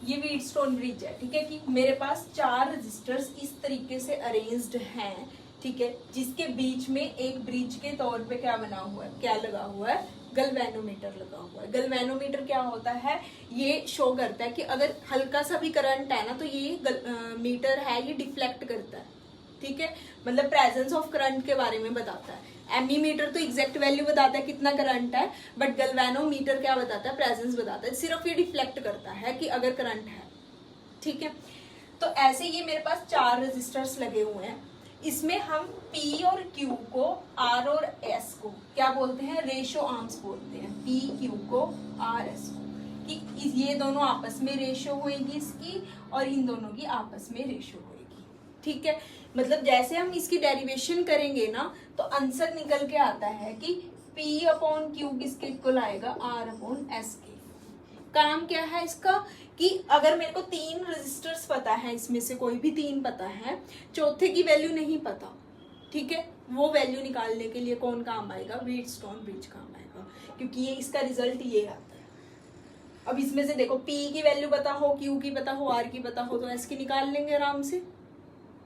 ये Wheatstone bridge है, ठीक है, कि मेरे पास 4 रजिस्टर्स इस तरीके से अरेंज्ड हैं, ठीक है, जिसके बीच में एक ब्रिज के तौर पे क्या बना हुआ है, क्या लगा हुआ है, गैल्वेनोमीटर लगा हुआ है। गैल्वेनोमीटर क्या होता है, ये शो करता है कि अगर हल्का सा भी करंट है ना तो ये मीटर है ये डिफ्लेक्ट करता है, ठीक है, मतलब प्रेजेंस ऑफ करंट के बारे में बताता है। एमीमीटर तो एग्जैक्ट वैल्यू बताता है कितना करंट है, बट गैल्वेनोमीटर क्या बताता है, प्रेजेंस बताता है, सिर्फ ये डिफ्लेक्ट करता है कि अगर करंट है, ठीक है। तो ऐसे ये मेरे पास 4 रेजिस्टर्स लगे हुए हैं, इसमें हम P और Q को, R और S को क्या बोलते हैं, रेशो आर्म्स बोलते हैं, P Q को R S को, कि ये दोनों आपस में रेशो होएगी इसकी और इन दोनों की आपस में रेशो होएगी, ठीक है। मतलब जैसे हम इसकी डेरिवेशन करेंगे ना तो आंसर निकल के आता है कि P अपॉन Q किसके इक्वल आएगा, R अपॉन S के। काम क्या है इसका कि अगर मेरे को 3 रजिस्टर्स पता है, इसमें से कोई भी 3 पता है, चौथे की वैल्यू नहीं पता, ठीक है, वो वैल्यू निकालने के लिए कौन काम आएगा, व्हीटस्टोन ब्रिज काम आएगा, क्योंकि ये इसका रिजल्ट ये आता है। अब इसमें से देखो P की वैल्यू पता हो, Q की पता हो, R की पता हो, तो S की निकाल लेंगे आराम से,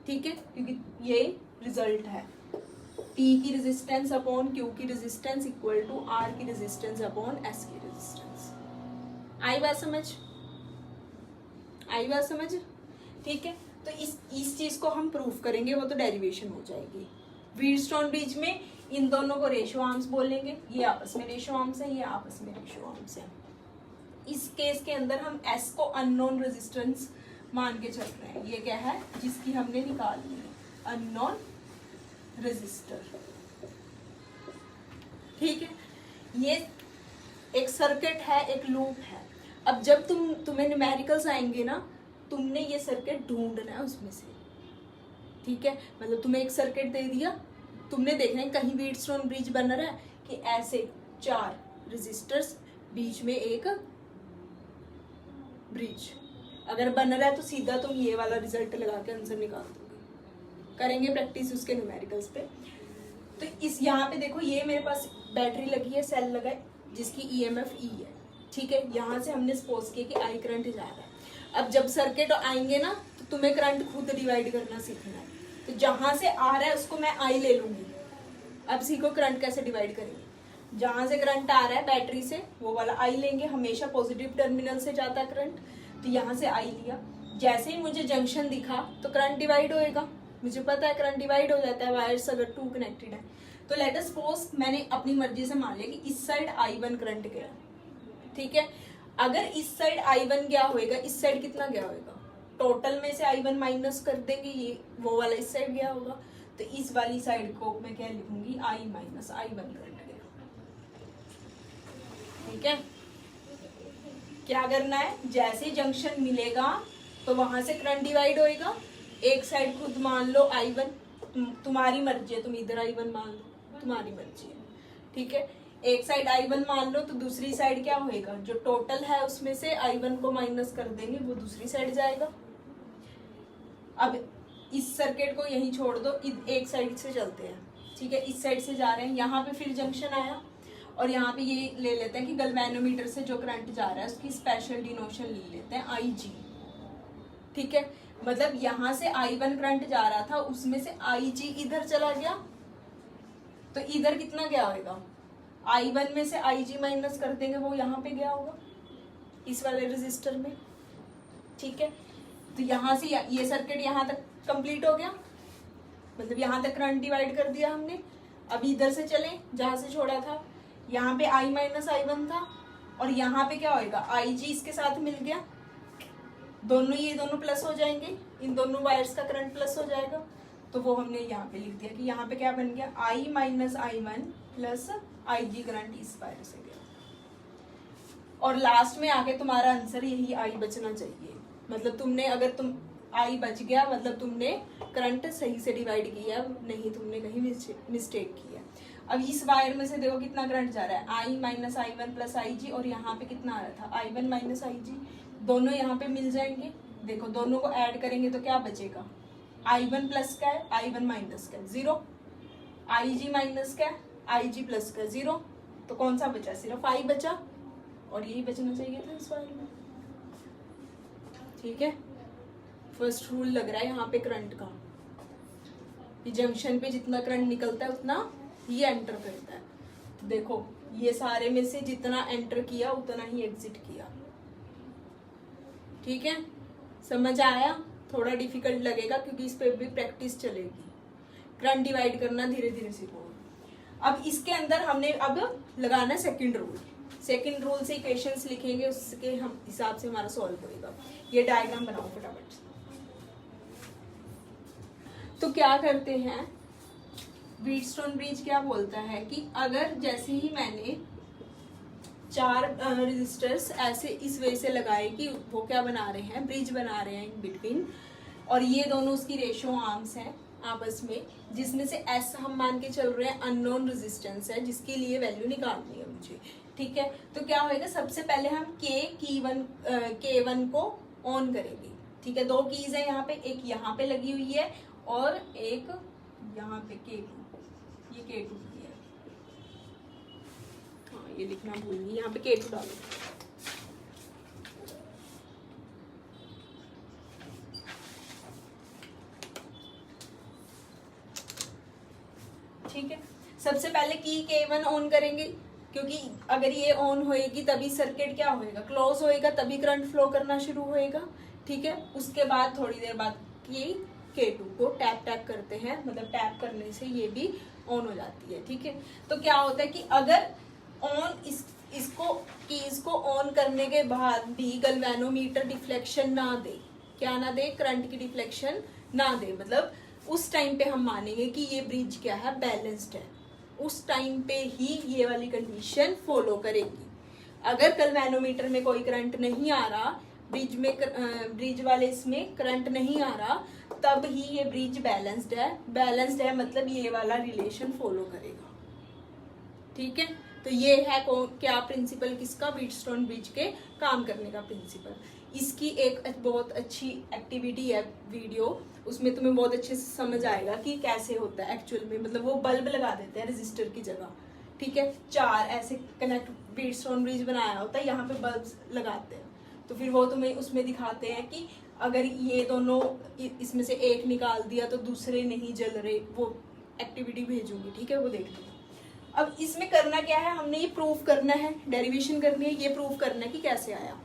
ठीक है, क्योंकि ये रिजल्ट है। P की रेजिस्टेंस अपॉन Q की रेजिस्टेंस इक्वल टू R की रेजिस्टेंस अपॉन S की रेजिस्टेंस। आई बात समझ, आई बात समझ, ठीक है। तो इस चीज को हम प्रूफ करेंगे, वो तो डेरिवेशन हो जाएगी। व्हीटस्टोन ब्रिज में इन दोनों को रेशो आर्म्स बोलेंगे, ये आपस में रेशो आर्म्स है, ये आपस में रेशो आर्म्स है। इस केस के अंदर हम S को अननोन रेजिस्टेंस मान के चल रहे हैं, ये क्या है जिसकी हमने निकाल ली है, अननोन रेजिस्टर, ठीक है। ये एक सर्किट है, एक लूप है। अब जब तुम्हें न्यूमेरिकल्स आएंगे ना, तुमने ये सर्किट ढूंढना है उसमें से, ठीक है। मतलब तुम्हें एक सर्किट दे दिया, तुमने देखना है कहीं व्हीटस्टोन ब्रिज बन रहा है कि ऐसे 4 रेजिस्टर्स बीच में एक ब्रिज, अगर बन रहा है तो सीधा तुम ये वाला रिजल्ट लगा के आंसर निकाल दोगे। करेंगे प्रैक्टिस उसके न्यूमेरिकल्स पे। तो इस यहाँ पे देखो, ये मेरे पास बैटरी लगी है, सेल लगा है जिसकी EMF E है, ठीक है। यहाँ से हमने सपोज किया कि I करंट जा रहा है। अब जब सर्किट आएंगे ना तो तुम्हें करंट खुद डिवाइड करना सीखना है। तो जहां से आ रहा है उसको मैं I ले लूंगी। अब सीखो करंट कैसे डिवाइड करेंगे। जहां से करंट आ रहा है बैटरी से, वो वाला I लेंगे, हमेशा पॉजिटिव टर्मिनल से जाता है करंट, तो यहाँ से I लिया। जैसे ही मुझे जंक्शन दिखा तो करंट डिवाइड होएगा, मुझे पता है करंट डिवाइड हो जाता है वायर्स अगर 2 कनेक्टेड है। तो लेट अस सपोज मैंने अपनी मर्जी से मान लिया कि इस साइड I1 करंट गया, ठीक है। अगर इस साइड I1 गया होएगा, इस साइड कितना गया होएगा, टोटल में से I1 माइनस कर देंगे, ये वो वाला इस साइड गया होगा, तो इस वाली साइड को मैं क्या लिखूंगी, I माइनस I1 करंट गया, ठीक है। क्या करना है, जैसे जंक्शन मिलेगा तो वहां से करंट डिवाइड होएगा। एक साइड खुद मान लो I1, तुम्हारी मर्जी है, तुम इधर I1 मान लो, तुम्हारी मर्जी है, ठीक है। एक साइड I1 मान लो तो दूसरी साइड क्या होएगा, जो टोटल है उसमें से I1 को माइनस कर देंगे, वो दूसरी साइड जाएगा। अब इस सर्किट को यहीं छोड़ दो, एक साइड से चलते हैं, ठीक है। इस साइड से जा रहे हैं, यहाँ पे फिर जंक्शन आया और यहाँ पे ये ले लेते हैं कि गैल्वेनोमीटर से जो करंट जा रहा है उसकी स्पेशल डिनोशन ले लेते हैं IG, ठीक है। मतलब यहाँ से I1 करंट जा रहा था, उसमें से IG इधर चला गया, तो इधर कितना गया होगा, I1 में से IG माइनस कर देंगे, वो यहाँ पे गया होगा इस वाले रेजिस्टर में, ठीक है। तो यहाँ से ये सर्किट यहाँ तक कंप्लीट हो गया, मतलब यहाँ तक करंट डिवाइड कर दिया हमने। अब इधर से चले जहां से छोड़ा था, यहाँ पे I माइनस I1 था और यहाँ पे क्या होएगा, IG इसके साथ मिल गया, दोनों ये दोनों प्लस हो जाएंगे, इन दोनों वायर्स का करंट प्लस हो जाएगा, तो वो हमने यहाँ पे लिख दिया कि यहाँ पे क्या बन गया, I minus I1 plus IG current इस वायर से गया। और लास्ट में आके तुम्हारा आंसर यही I बचना चाहिए, मतलब तुमने अगर तुम I बच गया मतलब तुमने करंट सही से डिवाइड किया, नहीं तुमने कहीं मिस्टेक किया। अब इस वायर में से देखो कितना करंट जा रहा है, I minus I1 plus IG, और यहाँ पे कितना आ रहा था, I1 माइनस IG, दोनों यहाँ पे मिल जाएंगे। देखो दोनों को ऐड करेंगे तो क्या बचेगा, I1 प्लस का है, I1 माइनस का है 0, IG माइनस का है, IG प्लस का 0, तो कौन सा बचा, सिर्फ I बचा, और यही बचना चाहिए था इस वायर में। ठीक है, फर्स्ट रूल लग रहा है यहाँ पे करंट का, कि जंक्शन पे जितना करंट निकलता है उतना ही एंटर करता है। तो देखो ये सारे में से जितना एंटर किया उतना ही एग्जिट किया। ठीक है, समझ आया? थोड़ा डिफिकल्ट लगेगा क्योंकि इस पे भी प्रैक्टिस चलेगी। करंट डिवाइड करना धीरे धीरे सीखो। अब इसके अंदर हमने अब लगाना सेकंड रूल। सेकंड रूल से इक्वेशंस लिखेंगे, उसके हम हिसाब से हमारा सॉल्व होएगा। ये डायग्राम बनाओ फटाफट से। तो क्या करते हैं, व्हीटस्टोन ब्रिज क्या बोलता है कि अगर जैसे ही मैंने 4 रेजिस्टर्स ऐसे इस वे से लगाए कि वो क्या बना रहे हैं, ब्रिज बना रहे हैं इन बिटवीन, और ये दोनों उसकी रेशियो आर्म्स हैं आपस में, जिसमें से एस हम मान के चल रहे हैं अननोन रेजिस्टेंस है, जिसके लिए वैल्यू निकालनी है मुझे। ठीक है, तो क्या होएगा, सबसे पहले हम K1 को ऑन करेंगे। ठीक है, 2 कीज है यहाँ पे, एक यहाँ पे लगी हुई है और एक यहाँ पे K2, ये K2 की है। हाँ ये लिखना भूल गई, यहाँ पे K2 डालो। ठीक है, सबसे पहले की K1 ऑन करेंगे, क्योंकि अगर ये ऑन होएगी तभी सर्किट क्या होएगा, क्लोज होएगा, तभी करंट फ्लो करना शुरू होएगा। ठीक है, उसके बाद थोड़ी देर बाद ये K2 को टैप करते हैं, मतलब टैप करने से ये भी ऑन हो जाती है। ठीक है, तो क्या होता है कि अगर ऑन इसको ऑन करने के बाद भी गैल्वेनोमीटर डिफ्लेक्शन ना दे, क्या ना दे, करंट की डिफ्लेक्शन ना दे, मतलब उस टाइम पे हम मानेंगे कि ये ब्रिज क्या है, बैलेंस्ड है। उस टाइम पे ही ये वाली कंडीशन फॉलो करेगी। अगर गैल्वेनोमीटर में कोई करंट नहीं आ रहा, ब्रिज वाले इसमें करंट नहीं आ रहा, तब ही ये ब्रिज बैलेंस्ड है। बैलेंस्ड है मतलब ये वाला रिलेशन फॉलो करेगा। ठीक है, तो ये है क्या प्रिंसिपल किसका, व्हीटस्टोन ब्रिज के काम करने का प्रिंसिपल। इसकी एक बहुत अच्छी एक्टिविटी है वीडियो, उसमें तुम्हें बहुत अच्छे से समझ आएगा कि कैसे होता है एक्चुअल में। मतलब वो बल्ब लगा देते हैं रेजिस्टर की जगह। ठीक है, 4 ऐसे कनेक्ट व्हीटस्टोन ब्रिज बनाया होता है, यहाँ पे बल्ब लगाते हैं, तो फिर वो तुम्हें उसमें दिखाते हैं कि अगर ये दोनों इसमें से एक निकाल दिया तो दूसरे नहीं जल रहे, वो एक्टिविटी भेजूंगी। ठीक है, वो देख लो। अब इसमें करना क्या है, हमने ये प्रूफ करना है, डेरिवेशन करनी है, ये प्रूफ करना है कि कैसे आया।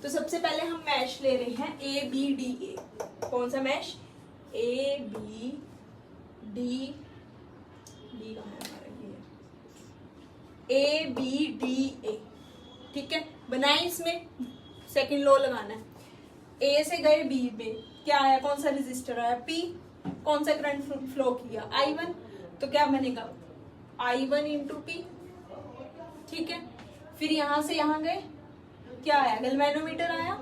तो सबसे पहले हम मैश ले रहे हैं ABDA। कौन सा मैश, ABDA। ठीक है, बनाए, इसमें सेकंड लो लगाना है। A से गए B में, क्या आया, कौन सा रेजिस्टर आया, P, कौन सा करंट फ्लो किया, I1, तो क्या बनेगा I1 इंटू P। ठीक है, फिर यहां से यहां गए, क्या आया, गैल्वेनोमीटर आया।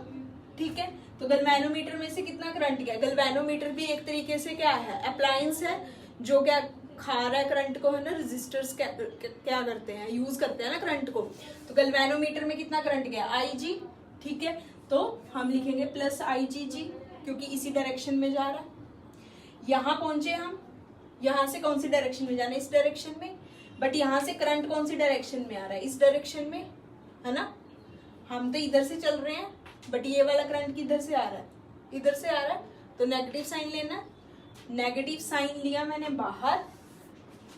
ठीक है, तो गैल्वेनोमीटर में से कितना करंट गया, गैल्वेनोमीटर भी एक तरीके से क्या है, अप्लायंस है, जो क्या खा रहा है करंट को, है ना। रेजिस्टर्स क्या करते हैं, यूज करते हैं ना करंट को। तो गैल्वेनोमीटर में कितना करंट गया, IG। ठीक है, तो हम लिखेंगे प्लस IGG, क्योंकि इसी डायरेक्शन में जा रहा है। यहाँ पहुंचे हम, यहाँ से कौन सी डायरेक्शन में जाना है, इस डायरेक्शन में, बट यहाँ से करंट कौन सी डायरेक्शन में आ रहा है, इस डायरेक्शन में, है ना। हम तो इधर से चल रहे हैं, बट ये वाला करंट किधर से आ रहा है, इधर से आ रहा है, तो नेगेटिव साइन लेना। नेगेटिव साइन लिया मैंने बाहर,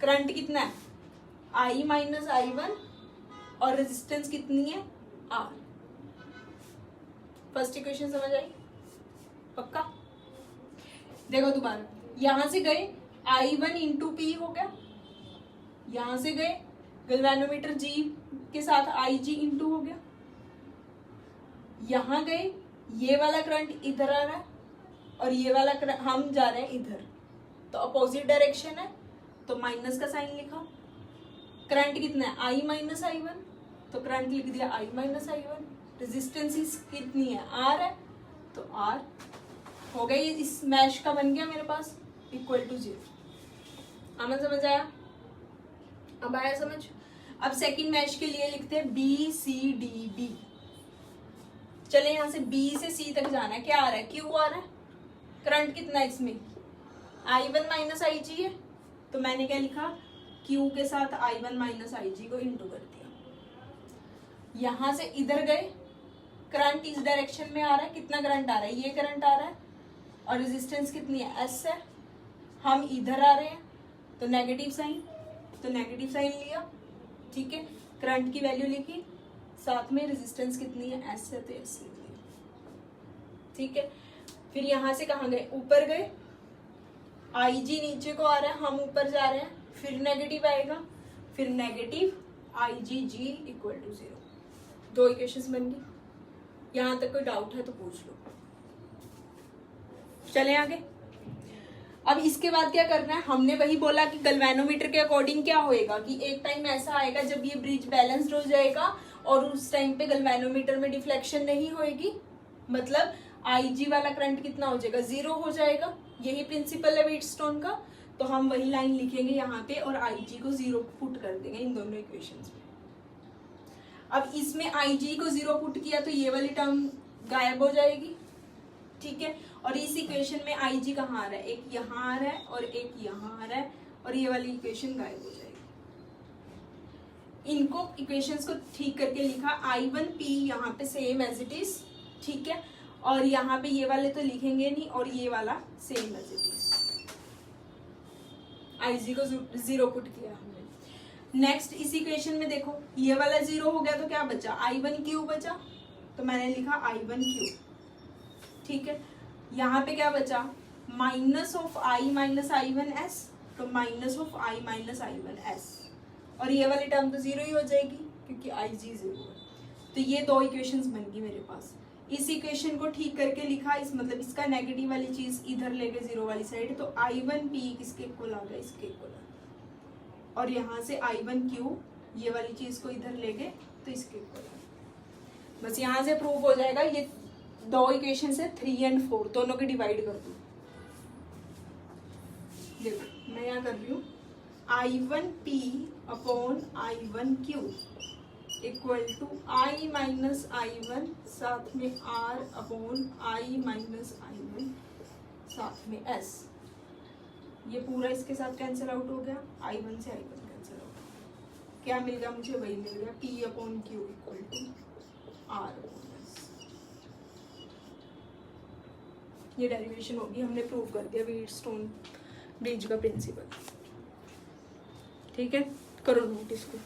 करंट कितना है, I माइनस I1, और रेजिस्टेंस कितनी है, R। फर्स्ट इक्वेशन समझ आई, पक्का। देखो दोबारा, यहां से गए I1 इंटू P हो गया, यहां से गए गैल्वेनोमीटर G के साथ IG इंटू हो गया, यहां गए ये वाला करंट इधर आ रहा है और ये वाला करंट, हम जा रहे हैं इधर, तो अपोजिट डायरेक्शन है, तो माइनस का साइन लिखा। करंट कितना है, I माइनस I1, तो करंट लिख दिया I माइनस I1। रेजिस्टेंस कितनी है, R है, तो R हो गई, इस मैश का बन गया मेरे पास इक्वल टू 0। आमन समझ आया, अब आया समझ। अब सेकंड मैश के लिए लिखते हैं BCDB। चले यहां से B से C तक जाना है, क्या आ रहा है, Q आ रहा है। करंट कितना है इसमें, I1 माइनस IG है, तो मैंने क्या लिखा, Q के साथ I1 माइनस IG को इंटू कर दिया। यहां से इधर गए, करंट इस डायरेक्शन में आ रहा है, कितना करंट आ रहा है, ये करंट आ रहा है, और रेजिस्टेंस कितनी है, एस है। हम इधर आ रहे हैं तो नेगेटिव साइन, तो नेगेटिव साइन लिया, ठीक है। करंट की वैल्यू लिखी, साथ में रेजिस्टेंस कितनी है, एस है, तो एस लिख लिया, ठीक है। फिर यहां से कहाँ गए, ऊपर गए, आई जी नीचे को आ रहा है, हम ऊपर जा रहे हैं, फिर नेगेटिव आएगा, फिर negative I G G equal to 0। दो इक्वेशंस बन गई। यहां तक कोई डाउट है तो पूछ लो। चले आगे। अब इसके बाद क्या करना है, हमने वही बोला कि गैल्वेनोमीटर के अकॉर्डिंग क्या होएगा कि एक टाइम ऐसा आएगा जब ये ब्रिज बैलेंस्ड हो जाएगा और उस टाइम पे गैल्वेनोमीटर में डिफ्लेक्शन नहीं होएगी, मतलब आईजी वाला करंट कितना हो जाएगा, 0 हो जाएगा। यही प्रिंसिपल है व्हीटस्टोन का। तो हम वही लाइन लिखेंगे यहाँ पे और आईजी को 0 पुट कर देंगे इन दोनों इक्वेशंस में। अब इसमें आईजी को 0 पुट किया तो ये वाली टर्म गायब हो जाएगी, ठीक है। और इस इक्वेशन में आईजी कहाँ आ रहा है, एक यहाँ आ रहा है और एक यहाँ आ रहा है, और ये वाली इक्वेशन गायब हो जाएगी। इनको इक्वेशंस को ठीक करके लिखा, I1P यहाँ पे सेम एज इट इज, ठीक है। और यहाँ पे ये वाले तो लिखेंगे नहीं, और ये वाला same as it is. IG को 0 पुट किया हमने। नेक्स्ट इस इक्वेशन में देखो, ये वाला 0 हो गया तो क्या बचा, I1Q बचा, तो मैंने लिखा I1Q, ठीक है। यहाँ पे क्या बचा, minus of I minus I1S, तो minus of I minus I1S, और ये वाली टर्म तो 0 ही हो जाएगी क्योंकि IG 0 है। तो ये दो इक्वेशंस बन गई मेरे पास। इस इक्वेशन को ठीक करके लिखा, इस मतलब इसका नेगेटिव वाली चीज इधर ले गए 0 वाली साइड, तो I1P किसके इक्वल आ गया, इसके इक्वल आ गया। और यहाँ से I1Q ये वाली चीज को इधर ले गए तो इसके इक्वल आ गया। बस यहाँ से प्रूव हो जाएगा। ये दो इक्वेशन है 3 और 4, दोनों की डिवाइड कर दो। देखो मैं यहाँ कर रही हूँ, I1P upon I1Q equal to I minus I1 साथ में R upon I minus I1 साथ में S। ये पूरा इसके साथ कैंसिल आउट हो गया, I1 से I1 कैंसिल आउट। क्या मिल गया मुझे, वही मिल गया, P upon Q equal to R upon S। ये डेरिवेशन होगी, हमने प्रूव कर दिया व्हीटस्टोन ब्रिज का प्रिंसिपल, ठीक है। करो नोट इसको।